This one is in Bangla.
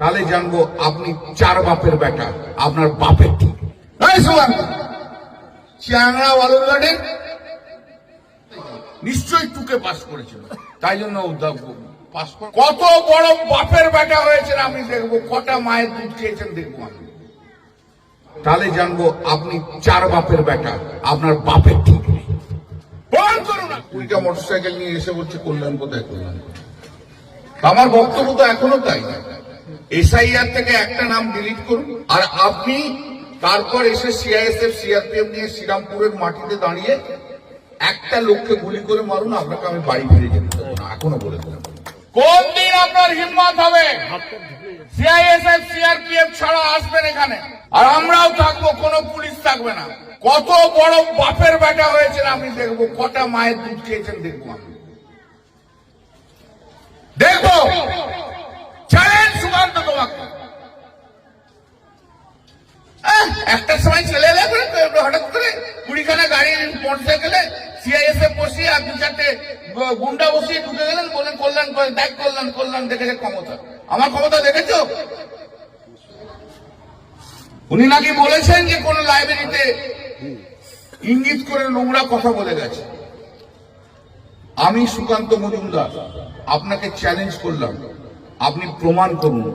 তাহলে জানবো আপনি চার বাপের বেটা, আপনার বাপের ঠিক চিয়াংড়া ওয়ালুরঘাটে নিশ্চয়ই টুকে পাস করেছিল, তাই জন্য পাস করে। কত বড় বাপের বেটা হয়েছেন আমি দেখবো, কটা মায়ের দুধ খেয়েছেন দেখবো আমি, তাহলে জানবো আপনি চার বাপের বেটা, আপনার বাপের ঠিক নেই। বল করুন না, 20টা মোটরসাইকেল নিয়ে এসে বলছে কল্যাণ কোথায়, কল্যাণ। আমার বক্তব্য তো এখনো তাই, এসআইআর থেকে একটা নাম ডিলিট করুন, আর আপনি তারপর এসে সিআইএসএফ সিআরপিএফ নিয়ে শ্রীরামপুরের মাটিতে দাঁড়িয়ে একটা লোককে গুলি করে মারুন, আপনাকে আমি বাড়ি ফিরে যেতে দেবো না, এখনো বলে দিলাম। কোন দিন আপনার হিম্মত হবে সিআইএসএফ সিআরপিএফ ছাড়া আসবেন এখানে, আর আমরাও থাকবো, কোনো পুলিশ থাকবে না। কত বড় বাপের বেটা হয়েছেন আমি দেখবো, কটা মায়ের দুধ খেয়েছেন দেখবো আমি, দেখবো। চ্যালেঞ্জ সুকান্ত তোমাকে। একটা সময় ছেলে এলে হঠাৎ করে 20খানা গাড়ি মোটরসাইকেলে সিআইএসএফ বসিয়ে আর 2-4টে গুন্ডা বসিয়ে ঢুকে গেলেন, বলেন কল্যাণ করে, দেখ কল্যাণ, কল্যাণ দেখেছে ক্ষমতা। আমার ক্ষমতা দেখেছো? উনি নাকি বলেছেন যে কোন লাইব্রেরিতে ইঙ্গিত করে নোংরা কথা বলে গেছে। আমি সুকান্ত মজুমদার আপনাকে চ্যালেঞ্জ করলাম, আপনি প্রমাণ করুন।